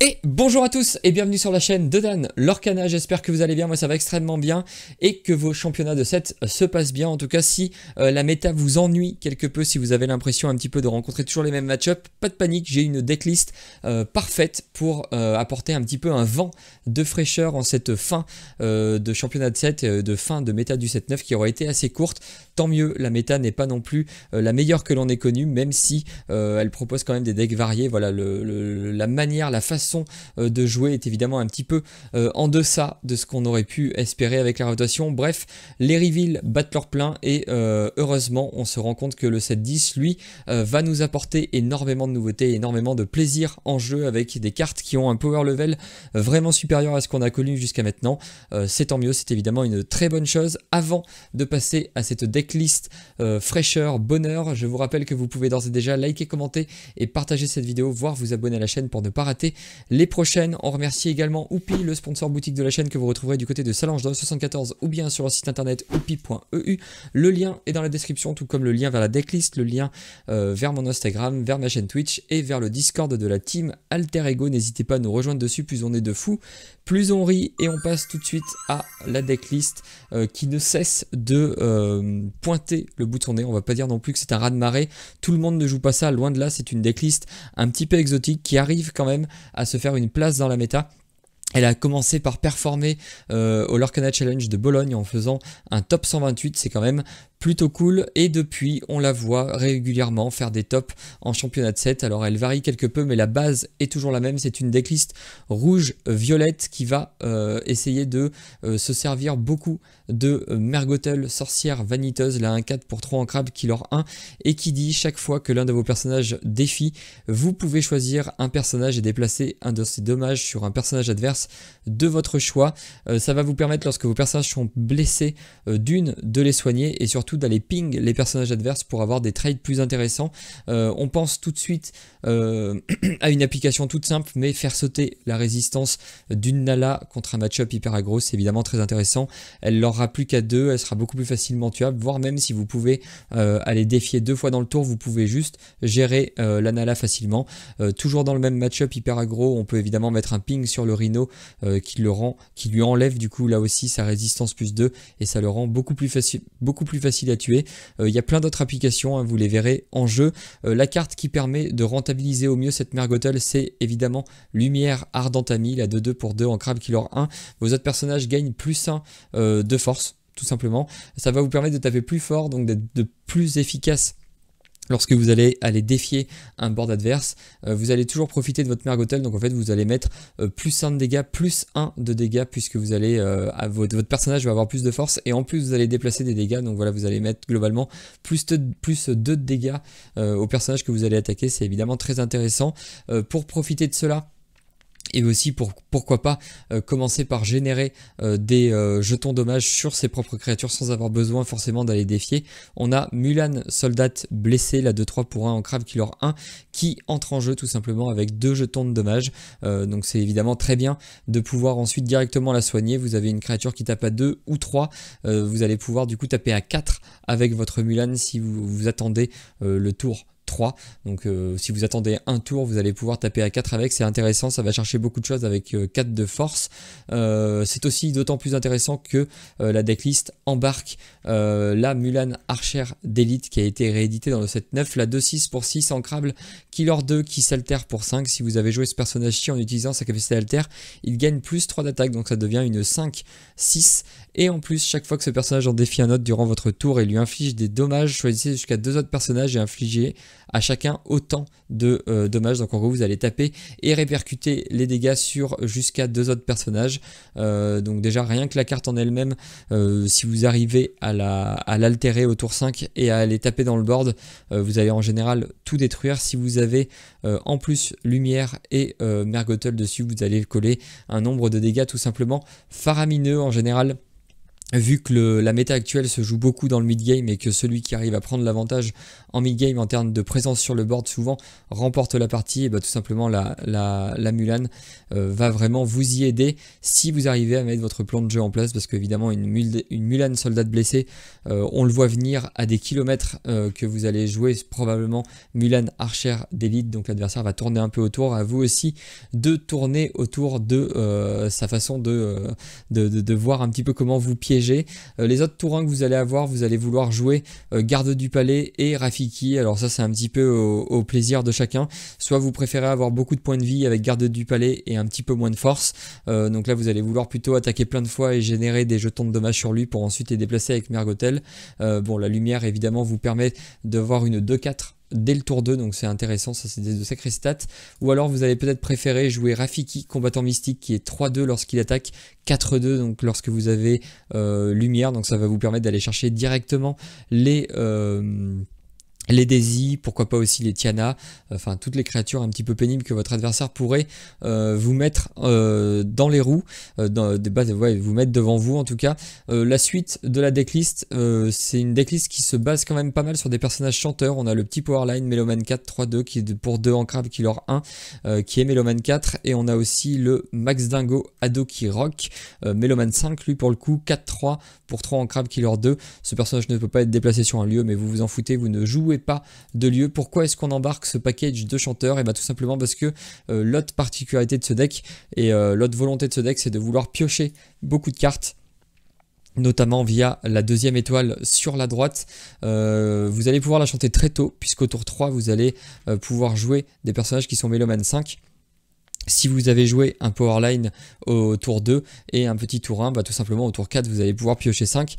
Et bonjour à tous et bienvenue sur la chaîne de Dan Lorcana, j'espère que vous allez bien, moi ça va extrêmement bien et que vos championnats de 7 se passent bien. En tout cas si la méta vous ennuie quelque peu, si vous avez l'impression un petit peu de rencontrer toujours les mêmes match-ups, pas de panique, j'ai une decklist parfaite pour apporter un petit peu un vent de fraîcheur en cette fin de championnat de 7, de fin de méta du 7-9 qui aura été assez courte. Tant mieux, la méta n'est pas non plus la meilleure que l'on ait connue, même si elle propose quand même des decks variés. Voilà, la manière, la façon de jouer est évidemment un petit peu en deçà de ce qu'on aurait pu espérer avec la rotation. Bref, les reveals battent leur plein et heureusement on se rend compte que le 7-10 lui va nous apporter énormément de nouveautés, énormément de plaisir en jeu avec des cartes qui ont un power level vraiment supérieur à ce qu'on a connu jusqu'à maintenant. C'est tant mieux, c'est évidemment une très bonne chose. Avant de passer à cette decklist fraîcheur, bonheur, je vous rappelle que vous pouvez d'ores et déjà liker, commenter et partager cette vidéo, voire vous abonner à la chaîne pour ne pas rater les prochaines. On remercie également Oupi, le sponsor boutique de la chaîne que vous retrouverez du côté de Salange dans le 74 ou bien sur le site internet oupi.eu. Le lien est dans la description, tout comme le lien vers la decklist, le lien vers mon Instagram, vers ma chaîne Twitch et vers le Discord de la team Alter Ego. N'hésitez pas à nous rejoindre dessus, plus on est de fous, plus on rit. Et on passe tout de suite à la decklist qui ne cesse de pointer le bout de son nez. On va pas dire non plus que c'est un raz-de-marée, tout le monde ne joue pas ça, loin de là. C'est une decklist un petit peu exotique qui arrive quand même à se faire une place dans la méta. Elle a commencé par performer au Lorcana Challenge de Bologne en faisant un top 128, c'est quand même plutôt cool, et depuis on la voit régulièrement faire des tops en championnat de 7. Alors elle varie quelque peu mais la base est toujours la même, c'est une decklist rouge-violette qui va essayer de se servir beaucoup de Mergotel, sorcière vaniteuse, la 1-4 pour 3 en crabe, killer 1, et qui dit chaque fois que l'un de vos personnages défie, vous pouvez choisir un personnage et déplacer un de ses dommages sur un personnage adverse de votre choix. Ça va vous permettre, lorsque vos personnages sont blessés, de les soigner et surtout d'aller ping les personnages adverses pour avoir des trades plus intéressants. On pense tout de suite à une application toute simple, mais faire sauter la résistance d'une Nala contre un match-up hyper aggro, c'est évidemment très intéressant. Elle n'aura plus qu'à 2, elle sera beaucoup plus facilement tuable, voire même si vous pouvez aller défier 2 fois dans le tour, vous pouvez juste gérer la Nala facilement. Toujours dans le même match-up hyper aggro, on peut évidemment mettre un ping sur le Rhino qui lui enlève du coup là aussi sa résistance plus 2 et ça le rend beaucoup plus facile à tuer. Il y a plein d'autres applications, hein, vous les verrez en jeu. La carte qui permet de rentabiliser au mieux cette Mergotel, c'est évidemment Lumière Ardente Amie, la 2-2 pour 2 en crabe killer 1. Vos autres personnages gagnent plus 1 de force, tout simplement. Ça va vous permettre de taper plus fort, donc d'être de plus efficace. Lorsque vous allez défier un board adverse, vous allez toujours profiter de votre Mergotel, donc en fait vous allez mettre plus 1 de dégâts, plus 1 de dégâts, puisque vous allez, votre personnage va avoir plus de force, et en plus vous allez déplacer des dégâts, donc voilà, vous allez mettre globalement plus 2 de dégâts au personnage que vous allez attaquer. C'est évidemment très intéressant. Pour profiter de cela, et aussi pourquoi pas commencer par générer des jetons dommages sur ses propres créatures sans avoir besoin forcément d'aller défier. On a Mulan Soldat blessé, la 2-3 pour 1 en crabe killer 1 qui entre en jeu tout simplement avec 2 jetons de dommages. Donc c'est évidemment très bien de pouvoir ensuite directement la soigner. Vous avez une créature qui tape à 2 ou 3, vous allez pouvoir du coup taper à 4 avec votre Mulan si vous attendez le tour 3. Donc si vous attendez un tour, vous allez pouvoir taper à 4 avec, c'est intéressant, ça va chercher beaucoup de choses avec 4 de force. C'est aussi d'autant plus intéressant que la decklist embarque la Mulan Archer d'élite qui a été rééditée dans le 7-9, la 2-6 pour 6 en crabe killer 2 qui s'altère pour 5. Si vous avez joué ce personnage-ci en utilisant sa capacité alter, il gagne plus 3 d'attaque, donc ça devient une 5-6. Et en plus, chaque fois que ce personnage en défie un autre durant votre tour et lui inflige des dommages, choisissez jusqu'à 2 autres personnages et infligez à chacun autant de dommages. Donc en gros vous allez taper et répercuter les dégâts sur jusqu'à 2 autres personnages. Donc déjà rien que la carte en elle-même, si vous arrivez à l'altérer au tour 5 et à aller taper dans le board, vous allez en général tout détruire. Si vous avez en plus Lumière et Mergotel dessus, vous allez coller un nombre de dégâts tout simplement faramineux. En général vu que la méta actuelle se joue beaucoup dans le mid-game et que celui qui arrive à prendre l'avantage en mid-game en termes de présence sur le board souvent remporte la partie, et bah, tout simplement la Mulan va vraiment vous y aider si vous arrivez à mettre votre plan de jeu en place, parce qu'évidemment une Mulan soldat blessé, on le voit venir à des kilomètres que vous allez jouer probablement Mulan archer d'élite, donc l'adversaire va tourner un peu autour, à vous aussi de tourner autour de sa façon de voir un petit peu comment vous piéger. Les autres tours 1 que vous allez avoir, vous allez vouloir jouer garde du palais et Rafiki. Alors ça c'est un petit peu au plaisir de chacun. Soit vous préférez avoir beaucoup de points de vie avec garde du palais et un petit peu moins de force. Donc là vous allez vouloir plutôt attaquer plein de fois et générer des jetons de dommages sur lui pour ensuite les déplacer avec Mergotel. Bon, la lumière évidemment vous permet d'avoir une 2-4 dès le tour 2, donc c'est intéressant, ça c'est de sacrées stats. Ou alors vous allez peut-être préférer jouer Rafiki, combattant mystique, qui est 3-2 lorsqu'il attaque, 4-2 donc lorsque vous avez lumière, donc ça va vous permettre d'aller chercher directement les Daisy, pourquoi pas aussi les Tiana, enfin toutes les créatures un petit peu pénibles que votre adversaire pourrait vous mettre dans les roues, vous mettre devant vous en tout cas. La suite de la decklist, c'est une decklist qui se base quand même pas mal sur des personnages chanteurs. On a le petit Powerline Meloman 4 3-2 qui est pour 2 en crabe qui leur 1 qui est Meloman 4, et on a aussi le Max Dingo Ado qui rock Meloman 5 lui pour le coup 4-3 pour 3 en crabe qui leur 2. Ce personnage ne peut pas être déplacé sur un lieu, mais vous vous en foutez, vous ne jouez pas de lieu. Pourquoi est-ce qu'on embarque ce package de chanteurs? Et bien tout simplement parce que l'autre particularité de ce deck et l'autre volonté de ce deck, c'est de vouloir piocher beaucoup de cartes, notamment via la deuxième étoile sur la droite. Vous allez pouvoir la chanter très tôt, puisqu'au tour 3 vous allez pouvoir jouer des personnages qui sont Meloman 5. Si vous avez joué un Powerline au tour 2 et un petit tour 1, bah tout simplement au tour 4 vous allez pouvoir piocher 5.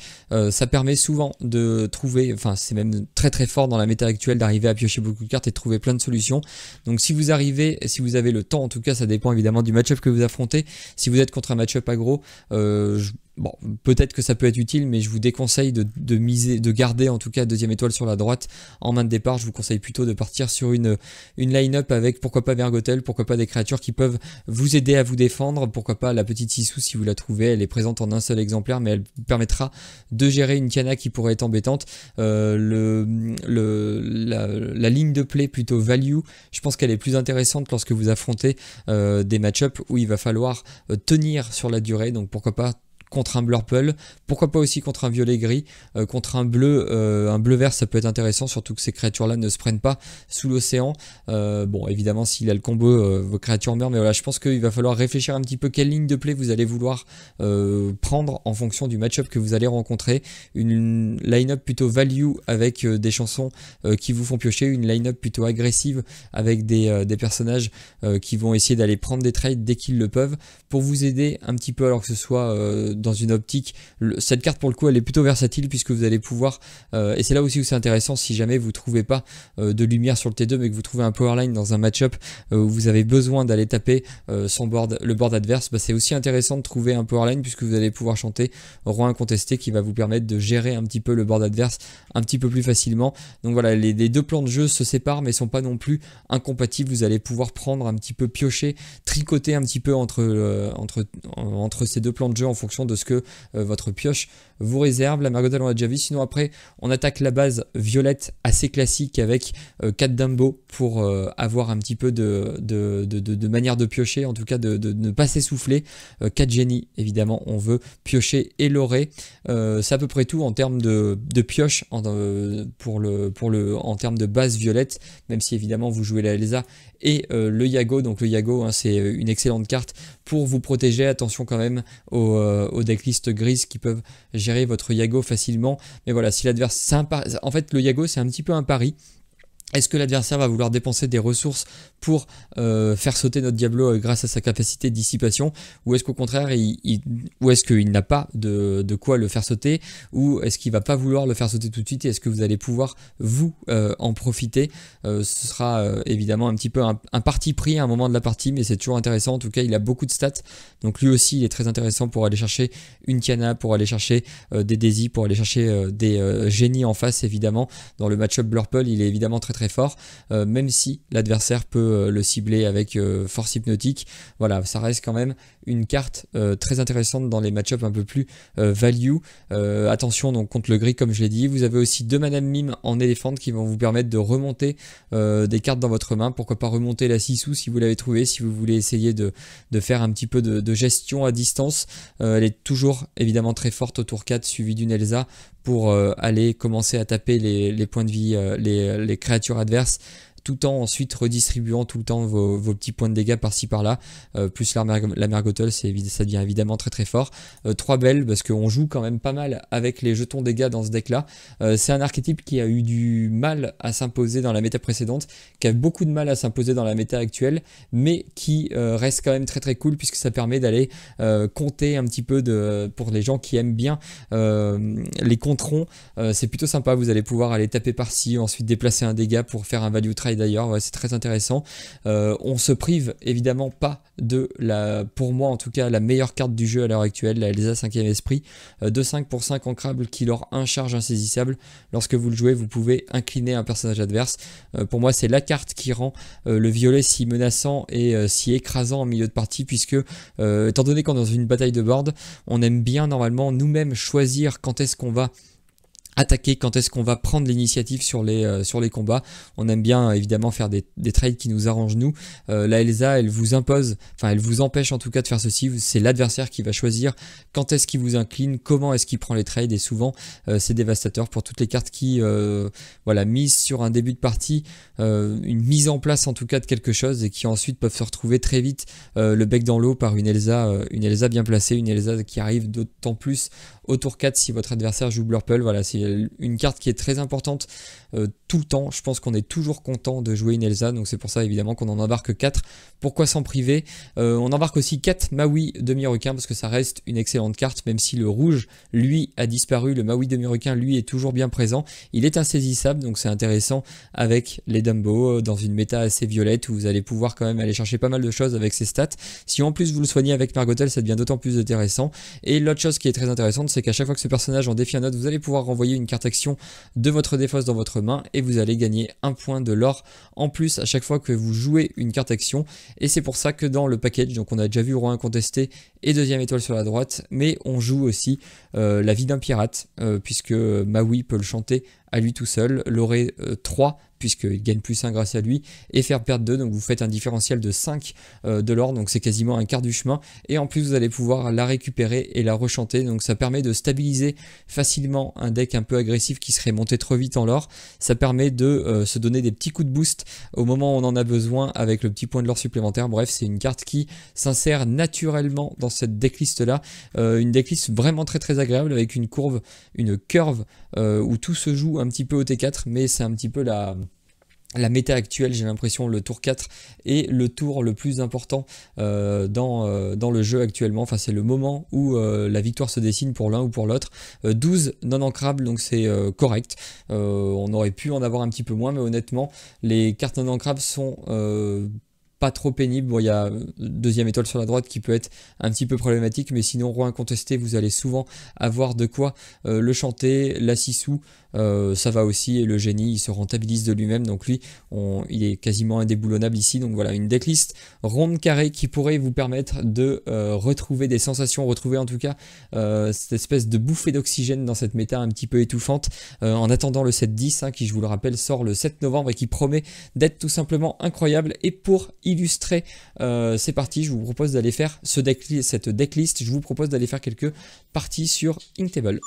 Ça permet souvent de trouver, enfin c'est même très très fort dans la méta actuelle d'arriver à piocher beaucoup de cartes et de trouver plein de solutions. Donc si vous arrivez, si vous avez le temps, en tout cas ça dépend évidemment du match-up que vous affrontez. Si vous êtes contre un match-up aggro, bon, peut-être que ça peut être utile, mais je vous déconseille de miser, de garder en tout cas deuxième étoile sur la droite en main de départ. Je vous conseille plutôt de partir sur une line-up avec pourquoi pas Mergotel, pourquoi pas des créatures qui peuvent vous aider à vous défendre, pourquoi pas la petite Sissou si vous la trouvez. Elle est présente en un seul exemplaire, mais elle permettra de gérer une Tiana qui pourrait être embêtante. La ligne de play plutôt value, je pense qu'elle est plus intéressante lorsque vous affrontez des match-ups où il va falloir tenir sur la durée, donc pourquoi pas contre un Blurple, pourquoi pas aussi contre un violet gris, contre un bleu vert ça peut être intéressant, surtout que ces créatures là ne se prennent pas sous l'océan. Bon évidemment s'il a le combo vos créatures meurent, mais voilà, je pense qu'il va falloir réfléchir un petit peu quelle ligne de play vous allez vouloir prendre en fonction du match-up que vous allez rencontrer. Une line-up plutôt value avec des chansons qui vous font piocher, une line-up plutôt agressive avec des personnages qui vont essayer d'aller prendre des trades dès qu'ils le peuvent pour vous aider un petit peu, alors que ce soit dans une optique. Cette carte pour le coup elle est plutôt versatile, puisque vous allez pouvoir et c'est là aussi où c'est intéressant, si jamais vous trouvez pas de lumière sur le T2 mais que vous trouvez un Powerline dans un match-up où vous avez besoin d'aller taper le board adverse, bah, c'est aussi intéressant de trouver un Powerline, puisque vous allez pouvoir chanter Roi Incontesté qui va vous permettre de gérer un petit peu le board adverse un petit peu plus facilement. Donc voilà, les deux plans de jeu se séparent mais sont pas non plus incompatibles. Vous allez pouvoir prendre un petit peu, piocher, tricoter un petit peu entre ces deux plans de jeu en fonction de ce que votre pioche vous réserve. La Mergotel on l'a déjà vu, sinon après on attaque la base violette assez classique avec 4 Dumbo pour avoir un petit peu de manière de piocher, en tout cas de ne pas s'essouffler. 4 génies évidemment, on veut piocher et lorer. C'est à peu près tout en termes de pioche en termes de base violette, même si évidemment vous jouez la Elsa et le Yago. Donc le Yago hein, c'est une excellente carte pour vous protéger. Attention quand même aux decklists grises qui peuvent gérer votre Yago facilement. Mais voilà, si l'adversaire, en fait le Yago c'est un petit peu un pari. Est-ce que l'adversaire va vouloir dépenser des ressources pour faire sauter notre Diablo grâce à sa capacité de dissipation, ou est-ce qu'au contraire ou est-ce qu'il n'a pas de quoi le faire sauter, ou est-ce qu'il va pas vouloir le faire sauter tout de suite, et est-ce que vous allez pouvoir vous en profiter? Ce sera évidemment un petit peu un parti pris à un moment de la partie, mais c'est toujours intéressant. En tout cas il a beaucoup de stats, donc lui aussi il est très intéressant pour aller chercher une Tiana, pour aller chercher des Daisy, pour aller chercher des génies en face. Évidemment dans le match-up Blurple il est évidemment très très fort, même si l'adversaire peut le cibler avec force hypnotique. Voilà, ça reste quand même une carte très intéressante dans les match-ups un peu plus value. Attention donc contre le gris comme je l'ai dit. Vous avez aussi 2 Madame Mime en éléphante qui vont vous permettre de remonter des cartes dans votre main. Pourquoi pas remonter la 6 sous si vous l'avez trouvé, si vous voulez essayer de faire un petit peu de gestion à distance. Elle est toujours évidemment très forte au tour 4 suivi d'une Elsa pour aller commencer à taper les points de vie, les créatures adverses, tout en ensuite redistribuant tout le temps vos petits points de dégâts par-ci par-là, plus la Mergotol, ça devient évidemment très très fort. 3 belles, parce qu'on joue quand même pas mal avec les jetons dégâts dans ce deck là. C'est un archétype qui a eu du mal à s'imposer dans la méta précédente, qui a beaucoup de mal à s'imposer dans la méta actuelle, mais qui reste quand même très très cool, puisque ça permet d'aller compter un petit peu pour les gens qui aiment bien les controns. C'est plutôt sympa, vous allez pouvoir aller taper par-ci, ensuite déplacer un dégât pour faire un value trade d'ailleurs, ouais, c'est très intéressant. On se prive évidemment pas de pour moi en tout cas, la meilleure carte du jeu à l'heure actuelle, la Elsa 5ème esprit, 2-5 pour 5 ancrable qui leur 1 charge insaisissable. Lorsque vous le jouez, vous pouvez incliner un personnage adverse. Pour moi, c'est la carte qui rend le violet si menaçant et si écrasant en milieu de partie, puisque étant donné qu'on est dans une bataille de board, on aime bien normalement nous-mêmes choisir quand est-ce qu'on va attaquer, quand est-ce qu'on va prendre l'initiative sur les combats. On aime bien évidemment faire des trades qui nous arrangent nous. La Elsa, elle vous impose, enfin elle vous empêche en tout cas de faire ceci. C'est l'adversaire qui va choisir quand est-ce qu'il vous incline, comment est-ce qu'il prend les trades, et souvent c'est dévastateur pour toutes les cartes qui voilà, misent sur un début de partie, une mise en place en tout cas de quelque chose, et qui ensuite peuvent se retrouver très vite le bec dans l'eau par une Elsa bien placée, une Elsa qui arrive d'autant plus au tour 4 si votre adversaire joue Blurple. Voilà, c'est une carte qui est très importante tout le temps. Je pense qu'on est toujours content de jouer une Elsa, donc c'est pour ça évidemment qu'on en embarque 4. Pourquoi s'en priver? On embarque aussi 4 Maui demi-requin, parce que ça reste une excellente carte, même si le rouge lui a disparu. Le Maui demi-requin lui est toujours bien présent, il est insaisissable, donc c'est intéressant avec les Dumbo dans une méta assez violette où vous allez pouvoir quand même aller chercher pas mal de choses avec ses stats. Si en plus vous le soignez avec Mergotol, ça devient d'autant plus intéressant. Et l'autre chose qui est très intéressante, c'est qu'à chaque fois que ce personnage en défie un autre, vous allez pouvoir renvoyer une carte action de votre défausse dans votre main, et vous allez gagner un point de l'or en plus à chaque fois que vous jouez une carte action. Et c'est pour ça que dans le package, donc on a déjà vu roi incontesté et 2ème étoile sur la droite, mais on joue aussi la vie d'un pirate, puisque Maui peut le chanter à lui tout seul, l'aurait 3 puisqu'il gagne plus 1 grâce à lui, et faire perdre 2, donc vous faites un différentiel de 5 de l'or, donc c'est quasiment un quart du chemin, et en plus vous allez pouvoir la récupérer et la rechanter, donc ça permet de stabiliser facilement un deck un peu agressif qui serait monté trop vite en l'or. Ça permet de se donner des petits coups de boost au moment où on en a besoin avec le petit point de l'or supplémentaire. Bref, c'est une carte qui s'insère naturellement dans cette decklist là, une decklist vraiment très très agréable, avec une curve où tout se joue un petit peu au T4, mais c'est un petit peu la méta actuelle, j'ai l'impression. Le tour 4 est le tour le plus important dans le jeu actuellement. Enfin, c'est le moment où la victoire se dessine pour l'un ou pour l'autre. 12 non ancrables, donc c'est correct. On aurait pu en avoir un petit peu moins, mais honnêtement, les cartes non ancrables sont pas trop pénible. Bon, il y a 2ème étoile sur la droite qui peut être un petit peu problématique, mais sinon roi incontesté, vous allez souvent avoir de quoi le chanter. La 6 sous, ça va aussi, et le génie il se rentabilise de lui-même, donc lui il est quasiment indéboulonnable ici. Donc voilà, une decklist ronde carrée qui pourrait vous permettre de retrouver des sensations, retrouver en tout cas cette espèce de bouffée d'oxygène dans cette méta un petit peu étouffante, en attendant le 7-10 qui, je vous le rappelle, sort le 7 novembre et qui promet d'être tout simplement incroyable. Et pour illustrer ces parties, je vous propose d'aller faire cette decklist, je vous propose d'aller faire quelques parties sur Inktable.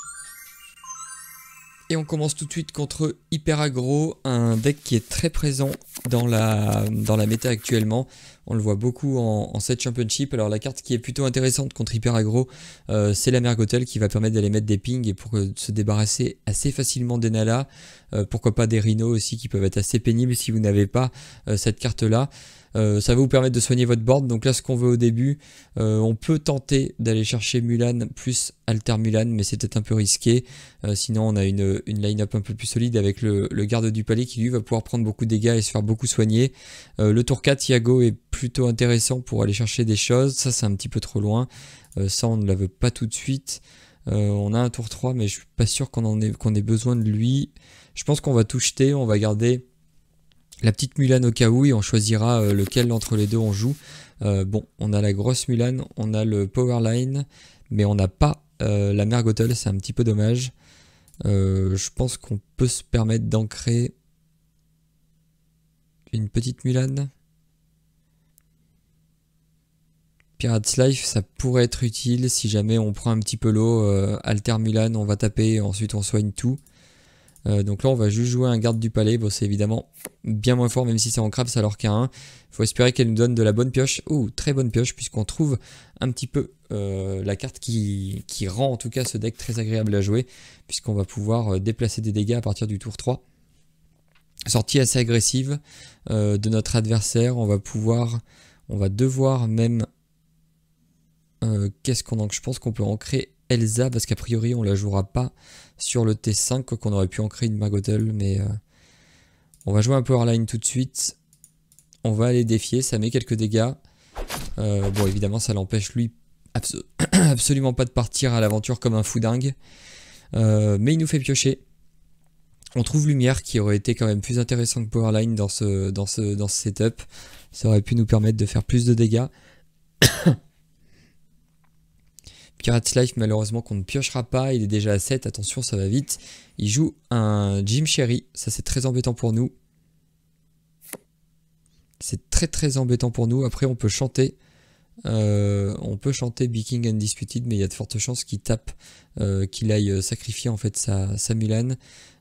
Et on commence tout de suite contre Hyper Aggro, un deck qui est très présent dans la méta actuellement. On le voit beaucoup en set championship. Alors la carte qui est plutôt intéressante contre Hyper Aggro, c'est la Mergotol, qui va permettre d'aller mettre des pings et pour se débarrasser assez facilement des Nala. Pourquoi pas des Rhino aussi, qui peuvent être assez pénibles si vous n'avez pas cette carte là. Ça va vous permettre de soigner votre board. Donc là, ce qu'on veut au début, on peut tenter d'aller chercher Mulan plus Alter Mulan, mais c'est peut-être un peu risqué. Sinon, on a une line-up un peu plus solide avec le garde du palais qui lui va pouvoir prendre beaucoup de dégâts et se faire beaucoup soigner. Le tour 4, Iago est plutôt intéressant pour aller chercher des choses. Ça, c'est un petit peu trop loin. Ça, on ne la veut pas tout de suite. On a un tour 3, mais je suis pas sûr qu'on ait besoin de lui. Je pense qu'on va tout jeter. On va garder la petite Mulan au cas où et on choisira lequel entre les deux on joue. Bon, on a la grosse Mulan, on a le Powerline, mais on n'a pas la Mergottle, c'est un petit peu dommage. Je pense qu'on peut se permettre d'ancrer une petite Mulan. Pirate's Life, ça pourrait être utile si jamais on prend un petit peu l'eau. Alter Mulan, on va taper, ensuite on soigne tout. Donc là on va juste jouer un garde du palais. Bon, c'est évidemment bien moins fort, même si c'est en crabe, alors qu'à 1. Il faut espérer qu'elle nous donne de la bonne pioche. Ouh, très bonne pioche, puisqu'on trouve un petit peu la carte qui rend en tout cas ce deck très agréable à jouer, puisqu'on va pouvoir déplacer des dégâts à partir du tour 3. Sortie assez agressive de notre adversaire. On va devoir même... qu'est-ce qu'on ancre? Je pense qu'on peut ancrer Elsa, parce qu'a priori on la jouera pas sur le T5, quoi qu'on aurait pu ancrer une Mergottle, mais on va jouer un Powerline tout de suite. On va aller défier, ça met quelques dégâts. Bon, évidemment ça l'empêche lui absolument pas de partir à l'aventure comme un fou dingue, mais il nous fait piocher. On trouve Lumière qui aurait été quand même plus intéressant que Powerline dans ce setup. Ça aurait pu nous permettre de faire plus de dégâts. Pirate's Life, malheureusement qu'on ne piochera pas, il est déjà à 7, attention ça va vite. Il joue un Jim Cherry, ça c'est très embêtant pour nous. C'est très embêtant pour nous. Après on peut chanter Be King Undisputed, mais il y a de fortes chances qu'il tape, qu'il aille sacrifier en fait sa Mulan.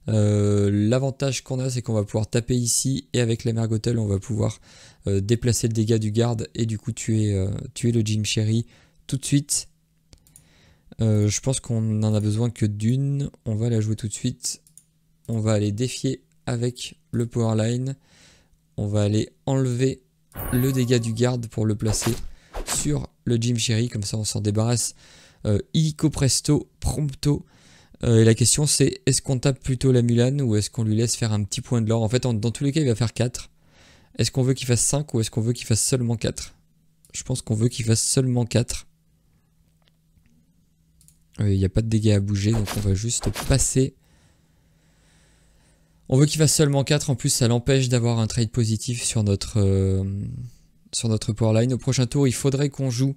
L'avantage qu'on a, c'est qu'on va pouvoir taper ici, et avec la Mergottle on va pouvoir déplacer le dégât du garde et du coup tuer le Jim Cherry tout de suite. Je pense qu'on n'en a besoin que d'une. On va la jouer tout de suite. On va aller défier avec le Powerline. On va aller enlever le dégât du garde pour le placer sur le Jim Cherry. Comme ça on s'en débarrasse illico presto, prompto. Et la question c'est, est-ce qu'on tape plutôt la Mulan ou est-ce qu'on lui laisse faire un petit point de l'or? En fait dans tous les cas il va faire 4. Est-ce qu'on veut qu'il fasse 5 ou est-ce qu'on veut qu'il fasse seulement 4? Je pense qu'on veut qu'il fasse seulement 4. Il n'y a pas de dégâts à bouger, donc on va juste passer. On veut qu'il fasse seulement 4, en plus ça l'empêche d'avoir un trade positif sur notre Powerline. Au prochain tour, il faudrait qu'on joue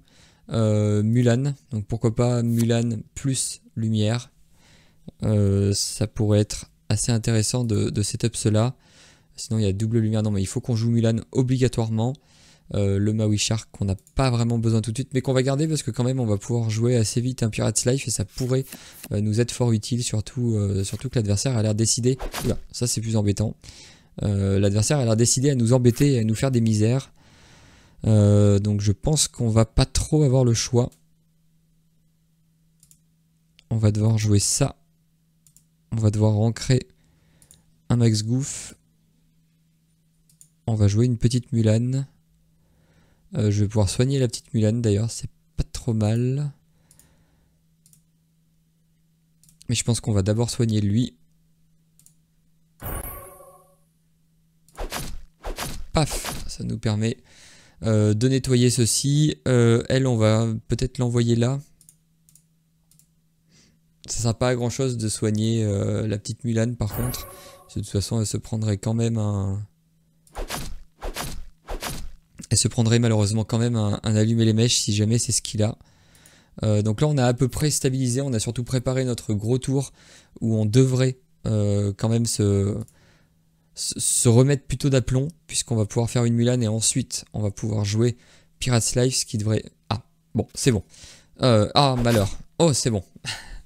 Mulan, donc pourquoi pas Mulan plus Lumière. Ça pourrait être assez intéressant de setup cela. Sinon il y a double Lumière, non mais il faut qu'on joue Mulan obligatoirement. Le Maui Shark qu'on n'a pas vraiment besoin tout de suite, mais qu'on va garder parce que quand même on va pouvoir jouer assez vite un Pirate's Life et ça pourrait nous être fort utile, surtout que l'adversaire a l'air décidé. Oula, ça c'est plus embêtant. L'adversaire a l'air décidé à nous embêter et à nous faire des misères. Donc je pense qu'on va pas trop avoir le choix. On va devoir jouer ça. On va devoir ancrer un Max Goof. On va jouer une petite Mulan. Je vais pouvoir soigner la petite Mulan d'ailleurs, c'est pas trop mal. Mais je pense qu'on va d'abord soigner lui. Paf, ça nous permet de nettoyer ceci. Elle, on va peut-être l'envoyer là. Ça sert pas à grand chose de soigner la petite Mulan par contre. De toute façon, elle se prendrait quand même Elle se prendrait malheureusement quand même un allumer les mèches si jamais c'est ce qu'il a. Donc là on a à peu près stabilisé, on a surtout préparé notre gros tour où on devrait quand même se remettre plutôt d'aplomb, puisqu'on va pouvoir faire une Mulan et ensuite on va pouvoir jouer Pirate's Life, ce qui devrait... Ah, bon, c'est bon. Ah, malheur. Oh, c'est bon.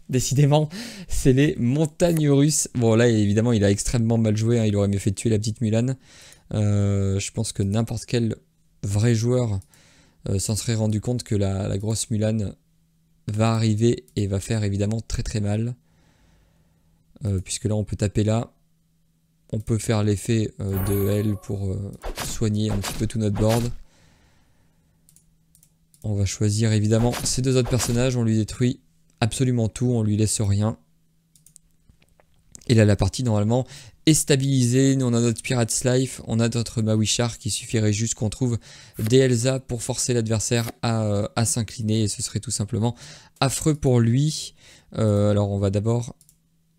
Décidément, c'est les montagnes russes. Bon là évidemment il a extrêmement mal joué, hein. Il aurait mieux fait de tuer la petite Mulan. Je pense que n'importe quel vrai joueur s'en serait rendu compte que la grosse Mulan va arriver et va faire évidemment très mal, puisque là on peut taper là, on peut faire l'effet de elle pour soigner un petit peu tout notre board. On va choisir évidemment ces deux autres personnages, on lui détruit absolument tout, on lui laisse rien. Et là la partie normalement est stabilisée, nous on a notre Pirate's Life, on a notre Maui Shark, il suffirait juste qu'on trouve des Elsa pour forcer l'adversaire à s'incliner et ce serait tout simplement affreux pour lui. Alors on va d'abord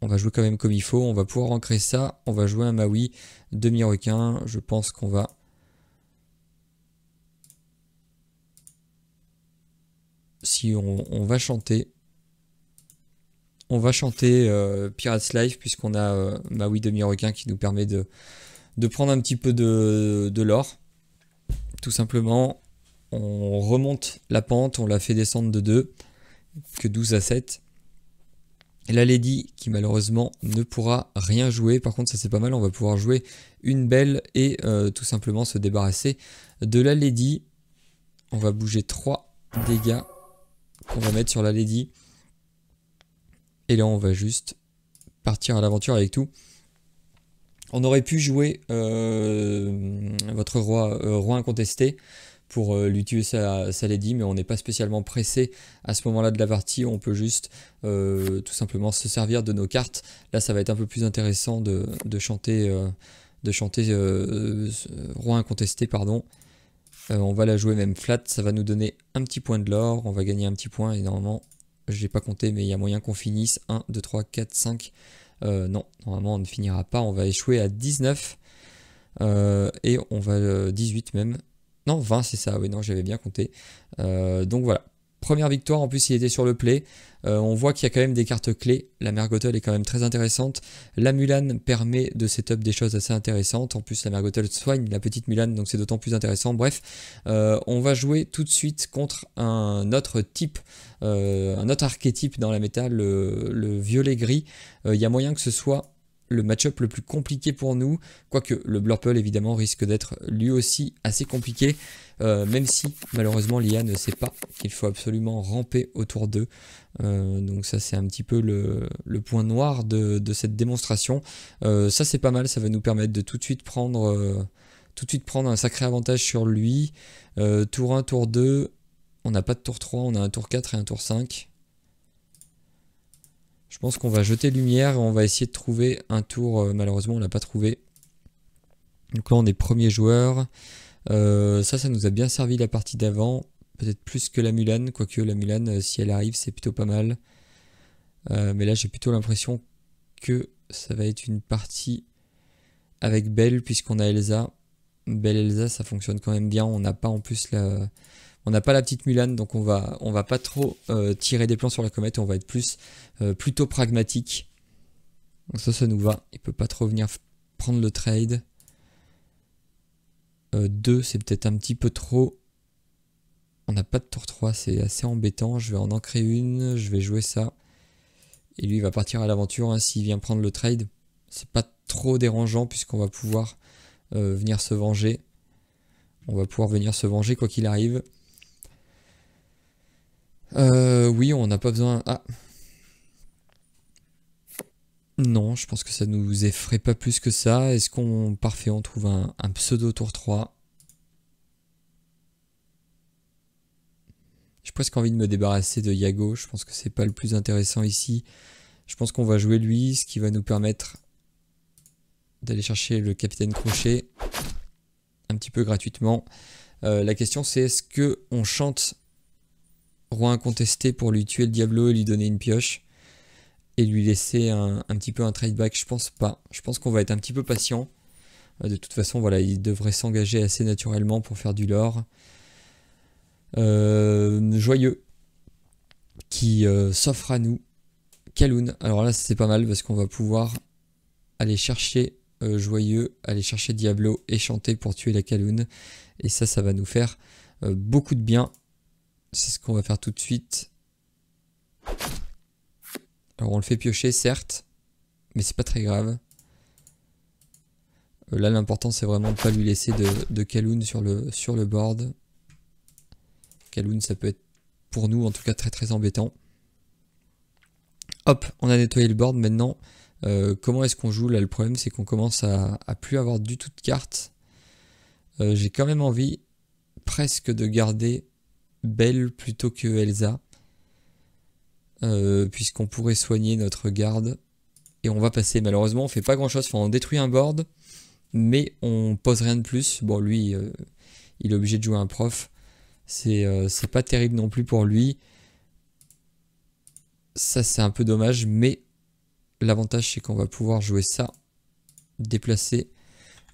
On va jouer quand même comme il faut. On va pouvoir ancrer ça. On va jouer un Maui demi-requin. Je pense qu'on va... Si on va chanter... On va chanter Pirates Life puisqu'on a Maui demi-requin qui nous permet de prendre un petit peu de l'or. Tout simplement, on remonte la pente, on la fait descendre de 2, que 12 à 7. Et la Lady qui malheureusement ne pourra rien jouer. Par contre ça c'est pas mal, on va pouvoir jouer une belle et tout simplement se débarrasser de la Lady. On va bouger 3 dégâts qu'on va mettre sur la Lady. Et là on va juste partir à l'aventure avec tout. On aurait pu jouer votre roi incontesté pour lui tuer sa Lady, mais on n'est pas spécialement pressé à ce moment-là de la partie. On peut juste tout simplement se servir de nos cartes. Là ça va être un peu plus intéressant de chanter roi incontesté, pardon. On va la jouer même flat, ça va nous donner un petit point de l'or, on va gagner un petit point et normalement, je n'ai pas compté mais il y a moyen qu'on finisse 1, 2, 3, 4, 5... non, normalement on ne finira pas, on va échouer à 19 et on va 18 même. Non, 20 c'est ça, oui, non, j'avais bien compté. Donc voilà, première victoire, en plus il était sur le play. On voit qu'il y a quand même des cartes clés. La Mergottle est quand même très intéressante. La Mulan permet de setup des choses assez intéressantes. En plus la Mergottle soigne la petite Mulan, donc c'est d'autant plus intéressant. Bref, on va jouer tout de suite contre un autre type, un autre archétype dans la méta, le violet-gris. Il y a moyen que ce soit le match-up le plus compliqué pour nous, quoique le Blurple évidemment risque d'être lui aussi assez compliqué, même si malheureusement l'IA ne sait pas qu'il faut absolument ramper autour d'eux. Donc ça c'est un petit peu le point noir de cette démonstration. Ça c'est pas mal, ça va nous permettre de tout de suite prendre un sacré avantage sur lui. Tour 1, tour 2, on n'a pas de tour 3, on a un tour 4 et un tour 5. Je pense qu'on va jeter lumière et on va essayer de trouver un tour. Malheureusement, on l'a pas trouvé. Donc là, on est premier joueur. Ça nous a bien servi la partie d'avant. Peut-être plus que la Mulan. Quoique la Mulan, si elle arrive, c'est plutôt pas mal. Mais là, j'ai plutôt l'impression que ça va être une partie avec Belle, puisqu'on a Elsa. Belle Elsa, ça fonctionne quand même bien. On n'a pas en plus la... On n'a pas la petite Mulan, donc on va pas trop tirer des plans sur la comète, on va être plutôt pragmatique. Donc ça nous va. Il peut pas trop venir prendre le trade. 2, c'est peut-être un petit peu trop. On n'a pas de tour 3, c'est assez embêtant. Je vais en ancrer une, je vais jouer ça. Et lui, il va partir à l'aventure hein, s'il vient prendre le trade. C'est pas trop dérangeant puisqu'on va pouvoir venir se venger. On va pouvoir venir se venger quoi qu'il arrive. Oui, on n'a pas besoin... Ah. Non, je pense que ça nous effraie pas plus que ça. Est-ce qu'on... Parfait, on trouve un pseudo tour 3. J'ai presque envie de me débarrasser de Yago. Je pense que c'est pas le plus intéressant ici. Je pense qu'on va jouer lui, ce qui va nous permettre d'aller chercher le capitaine Crochet un petit peu gratuitement. La question c'est est-ce que on chante roi incontesté pour lui tuer le Diablo et lui donner une pioche et lui laisser un petit peu un trade back? Je pense pas. Je pense qu'on va être un petit peu patient. De toute façon, voilà, il devrait s'engager assez naturellement pour faire du lore. Joyeux qui s'offre à nous. Kaloun. Alors là, c'est pas mal parce qu'on va pouvoir aller chercher Joyeux, aller chercher Diablo et chanter pour tuer la Kaloun. Et ça va nous faire beaucoup de bien. C'est ce qu'on va faire tout de suite. Alors on le fait piocher certes, mais c'est pas très grave. Là l'important c'est vraiment de pas lui laisser de Kaloun sur le board. Kaloun ça peut être pour nous en tout cas très très embêtant. Hop, on a nettoyé le board maintenant. Comment est-ce qu'on joue là? Le problème c'est qu'on commence à plus avoir du tout de cartes. J'ai quand même envie presque de garder Belle plutôt que Elsa. Puisqu'on pourrait soigner notre garde. Et on va passer. Malheureusement on fait pas grand chose. Enfin on détruit un board. Mais on pose rien de plus. Bon lui il est obligé de jouer un prof. C'est pas terrible non plus pour lui. Ça c'est un peu dommage. Mais l'avantage c'est qu'on va pouvoir jouer ça, déplacer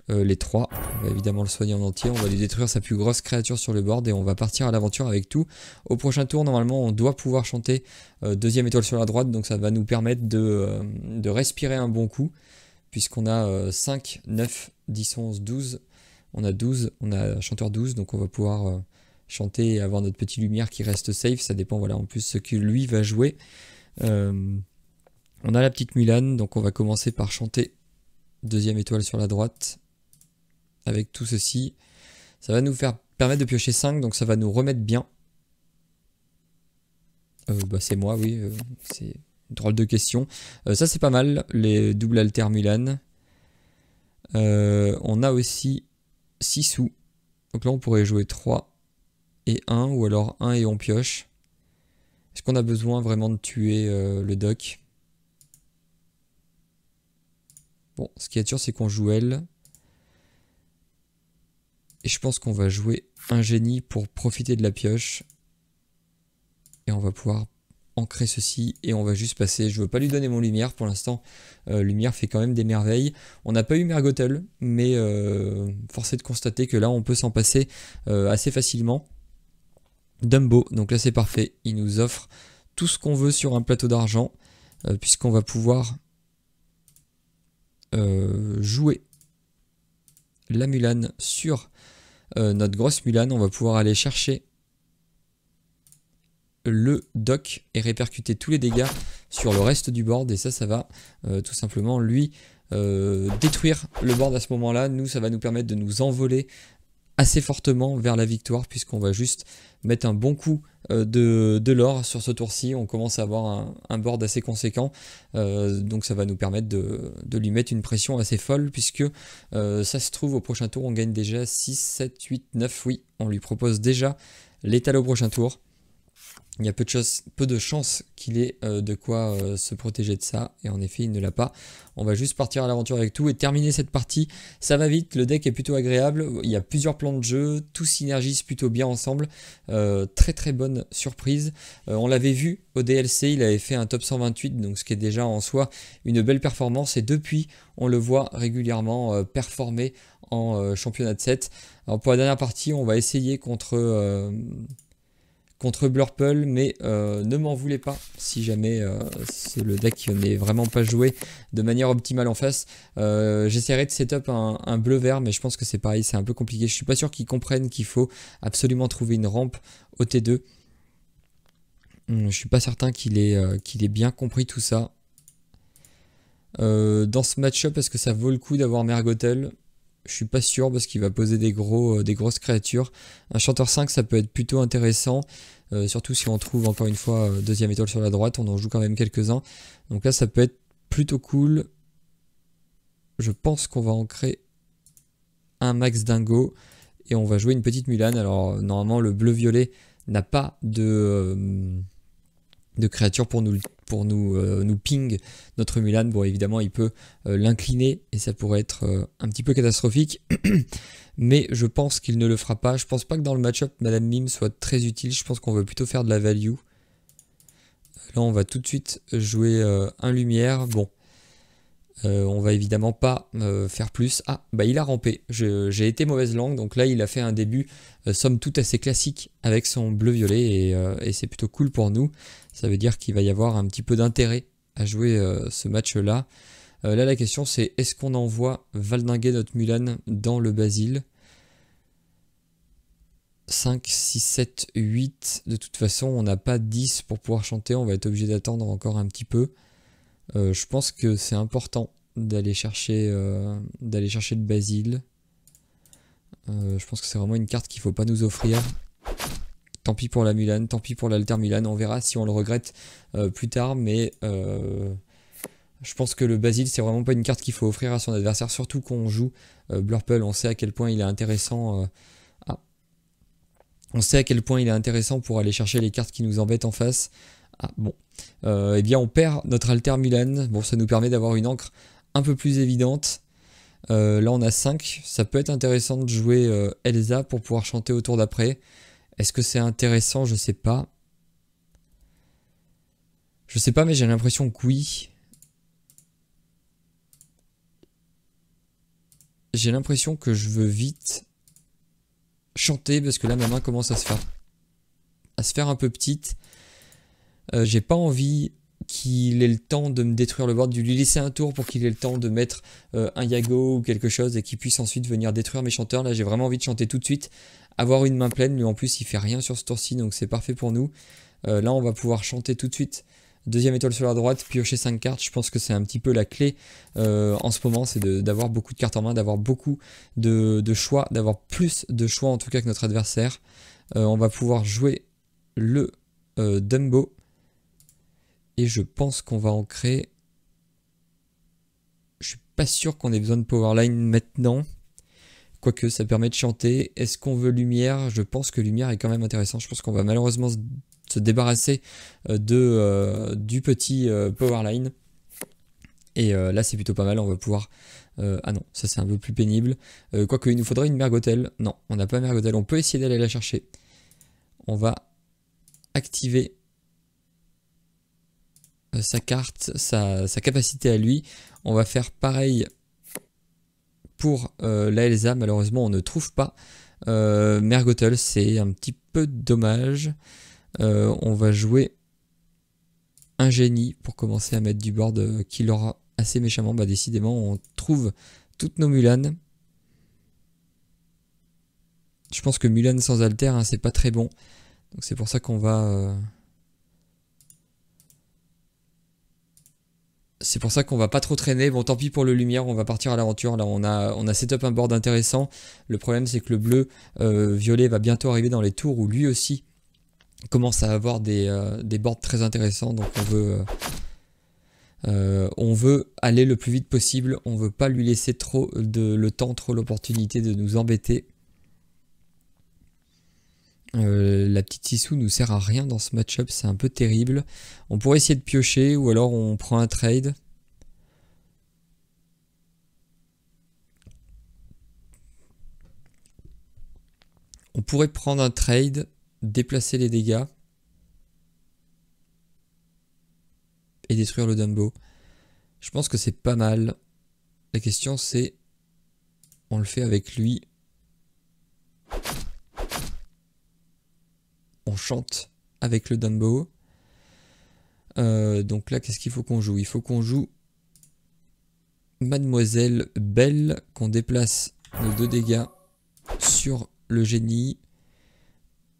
les 3. On va évidemment le soigner en entier, on va lui détruire sa plus grosse créature sur le board et on va partir à l'aventure avec tout. Au prochain tour, normalement, on doit pouvoir chanter deuxième étoile sur la droite, donc ça va nous permettre de respirer un bon coup, puisqu'on a 5, 9, 10, 11, 12. On a 12, on a chanteur 12, donc on va pouvoir chanter et avoir notre petite lumière qui reste safe. Ça dépend, voilà, en plus ce que lui va jouer. On a la petite Mulan, donc on va commencer par chanter deuxième étoile sur la droite. Avec tout ceci, ça va nous permettre de piocher 5, donc ça va nous remettre bien. C'est moi, oui, c'est une drôle de question. Ça c'est pas mal, les doubles alter Mulan. On a aussi 6 sous, donc là on pourrait jouer 3 et 1, ou alors 1 et on pioche. Est-ce qu'on a besoin vraiment de tuer le doc? Bon, ce qui est sûr c'est qu'on joue elle. Et je pense qu'on va jouer un génie pour profiter de la pioche. Et on va pouvoir ancrer ceci. Et on va juste passer. Je ne veux pas lui donner mon lumière pour l'instant. Lumière fait quand même des merveilles. On n'a pas eu Mergotel. Mais force est de constater que là on peut s'en passer assez facilement. Dumbo. Donc là c'est parfait. Il nous offre tout ce qu'on veut sur un plateau d'argent. Puisqu'on va pouvoir jouer la Mulan sur notre grosse Mulan. On va pouvoir aller chercher le doc et répercuter tous les dégâts sur le reste du board, et ça va tout simplement lui détruire le board à ce moment là. Nous, ça va nous permettre de nous envoler assez fortement vers la victoire, puisqu'on va juste mettre un bon coup de l'or sur ce tour-ci. On commence à avoir un board assez conséquent, donc ça va nous permettre de lui mettre une pression assez folle, puisque ça se trouve au prochain tour on gagne déjà 6, 7, 8, 9, oui, on lui propose déjà l'étal au prochain tour. Il y a peu de chances qu'il ait de quoi se protéger de ça, et en effet il ne l'a pas. On va juste partir à l'aventure avec tout et terminer cette partie. Ça va vite, le deck est plutôt agréable, il y a plusieurs plans de jeu, tout synergise plutôt bien ensemble. Très très bonne surprise. On l'avait vu au DLC, il avait fait un top 128, donc ce qui est déjà en soi une belle performance, et depuis on le voit régulièrement performer en championnat de 7. Alors pour la dernière partie, on va essayer contre Blurple, mais ne m'en voulez pas si jamais c'est le deck qui n'est vraiment pas joué de manière optimale en face. J'essaierai de setup un bleu-vert, mais je pense que c'est pareil, c'est un peu compliqué. Je suis pas sûr qu'ils comprennent qu'il faut absolument trouver une rampe au T2. Je suis pas certain qu'il ait bien compris tout ça. Dans ce match-up, est-ce que ça vaut le coup d'avoir Mergotel? Je suis pas sûr, parce qu'il va poser des grosses créatures. Un chanteur 5, ça peut être plutôt intéressant, surtout si on trouve encore une fois deuxième étoile sur la droite. On en joue quand même quelques-uns, donc là ça peut être plutôt cool. Je pense qu'on va ancrer un max dingo et on va jouer une petite Mulan. Alors normalement le bleu-violet n'a pas de créature pour nous ping notre Mulan. Bon, évidemment il peut l'incliner et ça pourrait être un petit peu catastrophique, mais je pense qu'il ne le fera pas. Je pense pas que dans le match-up Madame Mime soit très utile, je pense qu'on veut plutôt faire de la value. Là on va tout de suite jouer un lumière. Bon, on va évidemment pas faire plus. Ah, bah il a rampé, j'ai été mauvaise langue, donc là il a fait un début somme toute assez classique avec son bleu-violet, et c'est plutôt cool pour nous. Ça veut dire qu'il va y avoir un petit peu d'intérêt à jouer ce match-là. Là la question c'est, est-ce qu'on envoie valdinguer notre Mulan dans le Basile? 5, 6, 7, 8, de toute façon on n'a pas 10 pour pouvoir chanter, on va être obligé d'attendre encore un petit peu. Je pense que c'est important d'aller chercher le Basile. Je pense que c'est vraiment une carte qu'il ne faut pas nous offrir. Tant pis pour la Mulan, tant pis pour l'Alter Mulan. On verra si on le regrette plus tard, mais je pense que le Basile, c'est vraiment pas une carte qu'il faut offrir à son adversaire, surtout quand on joue Blurple. On sait à quel point il est intéressant. On sait à quel point il est intéressant pour aller chercher les cartes qui nous embêtent en face. Ah bon, eh bien on perd notre Alter Mulan. Bon, ça nous permet d'avoir une encre un peu plus évidente. Là on a 5, ça peut être intéressant de jouer Elsa pour pouvoir chanter au tour d'après. Est-ce que c'est intéressant? Je sais pas. Je sais pas, mais j'ai l'impression que oui. j'ai l'impression que je veux vite chanter parce que là ma main commence à se faire un peu petite. J'ai pas envie qu'il ait le temps de me détruire le board, de lui laisser un tour pour qu'il ait le temps de mettre un Yago ou quelque chose et qu'il puisse ensuite venir détruire mes chanteurs. Là j'ai vraiment envie de chanter tout de suite, avoir une main pleine. Lui en plus il fait rien sur ce tour-ci, donc c'est parfait pour nous. Là on va pouvoir chanter tout de suite. Deuxième étoile sur la droite, piocher 5 cartes. Je pense que c'est un petit peu la clé en ce moment, c'est d'avoir beaucoup de cartes en main, d'avoir beaucoup de choix, d'avoir plus de choix en tout cas que notre adversaire. On va pouvoir jouer le Dumbo. Et je pense qu'on va ancrer. Je suis pas sûr qu'on ait besoin de Powerline maintenant. Quoique ça permet de chanter. Est-ce qu'on veut lumière? Je pense que lumière est quand même intéressant. Je pense qu'on va malheureusement se débarrasser du petit Powerline. Et là c'est plutôt pas mal. On va pouvoir... ah non, ça c'est un peu plus pénible. Quoique il nous faudrait une Mergotel. Non, on n'a pas Mergotel. On peut essayer d'aller la chercher. On va activer sa carte, sa capacité à lui. On va faire pareil pour la Elsa. Malheureusement on ne trouve pas Mergotel, c'est un petit peu dommage. On va jouer un génie pour commencer à mettre du board qu'il aura assez méchamment. Bah décidément on trouve toutes nos Mulan. Je pense que Mulan sans alter hein, c'est pas très bon, donc c'est pour ça qu'on va c'est pour ça qu'on va pas trop traîner. Bon tant pis pour le lumière, on va partir à l'aventure. Là on a setup un board intéressant. Le problème c'est que le bleu violet va bientôt arriver dans les tours où lui aussi commence à avoir des boards très intéressants. Donc on veut aller le plus vite possible. On veut pas lui laisser trop le temps, trop l'opportunité de nous embêter. La petite Sissou nous sert à rien dans ce match-up, c'est un peu terrible. On pourrait essayer de piocher ou alors on prend un trade. On pourrait prendre un trade, déplacer les dégâts et détruire le Dumbo. Je pense que c'est pas mal. La question c'est, on le fait avec lui. On chante avec le Dumbo. Donc là, qu'est-ce qu'il faut qu'on joue? Il faut qu'on joue Mademoiselle Belle, qu'on déplace nos 2 dégâts sur le génie.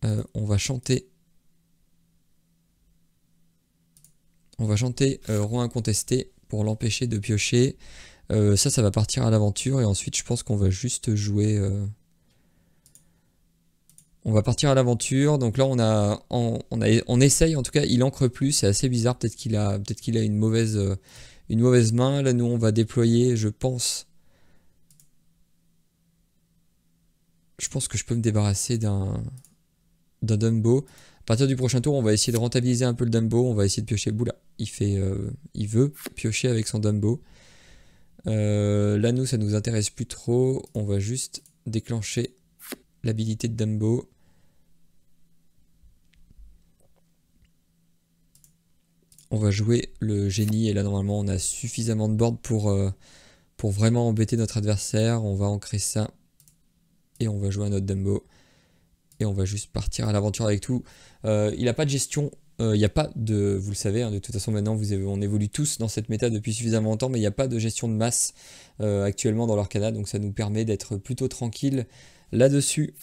On va chanter. On va chanter Roi incontesté pour l'empêcher de piocher. Ça va partir à l'aventure. Et ensuite, je pense qu'on va juste jouer... On va partir à l'aventure, donc là on essaye, en tout cas il ancre plus, c'est assez bizarre, peut-être qu'il a une mauvaise main. Là nous on va déployer, je pense que je peux me débarrasser d'un Dumbo. À partir du prochain tour on va essayer de rentabiliser un peu le Dumbo, on va essayer de piocher. Boula, il veut piocher avec son Dumbo. Là nous ça nous intéresse plus trop, on va juste déclencher l'habilité de Dumbo. On va jouer le génie et là normalement on a suffisamment de board pour vraiment embêter notre adversaire. On va ancrer ça et on va jouer un autre Dumbo et on va juste partir à l'aventure avec tout. Il n'a pas de gestion, il n'y a pas de, vous le savez hein, de toute façon maintenant on évolue tous dans cette méta depuis suffisamment longtemps, mais il n'y a pas de gestion de masse actuellement dans l'Orcana, donc ça nous permet d'être plutôt tranquille là-dessus.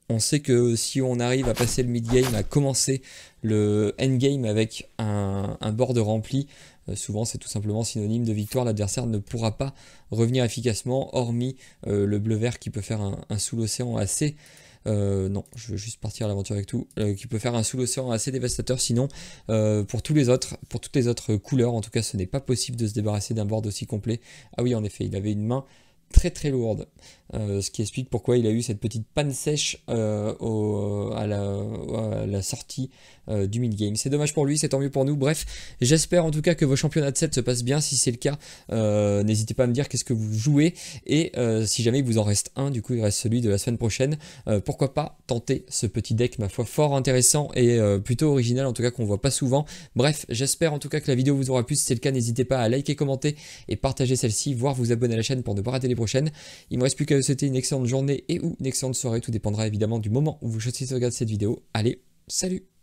On sait que si on arrive à passer le mid-game, à commencer le endgame avec un board rempli, souvent c'est tout simplement synonyme de victoire. L'adversaire ne pourra pas revenir efficacement, hormis le bleu-vert qui peut faire un sous-l'océan assez... non, je veux juste partir à l'aventure avec tout. Qui peut faire un sous-l'océan assez dévastateur. Sinon, pour toutes les autres couleurs, en tout cas, ce n'est pas possible de se débarrasser d'un board aussi complet. Ah oui, en effet, il avait une main très très lourde, ce qui explique pourquoi il a eu cette petite panne sèche à la sortie du mid-game. C'est dommage pour lui, c'est tant mieux pour nous. Bref, j'espère en tout cas que vos championnats de 7 se passent bien. Si c'est le cas, n'hésitez pas à me dire qu'est-ce que vous jouez, et si jamais il vous en reste un, du coup il reste celui de la semaine prochaine, pourquoi pas tenter ce petit deck, ma foi, fort intéressant et plutôt original, en tout cas qu'on voit pas souvent. Bref, j'espère en tout cas que la vidéo vous aura plu. Si c'est le cas, n'hésitez pas à liker, commenter et partager celle-ci, voire vous abonner à la chaîne pour ne pas rater les prochaine. Il me reste plus qu'à vous souhaiter une excellente journée et ou une excellente soirée, tout dépendra évidemment du moment où vous choisissez de regarder cette vidéo. Allez, salut!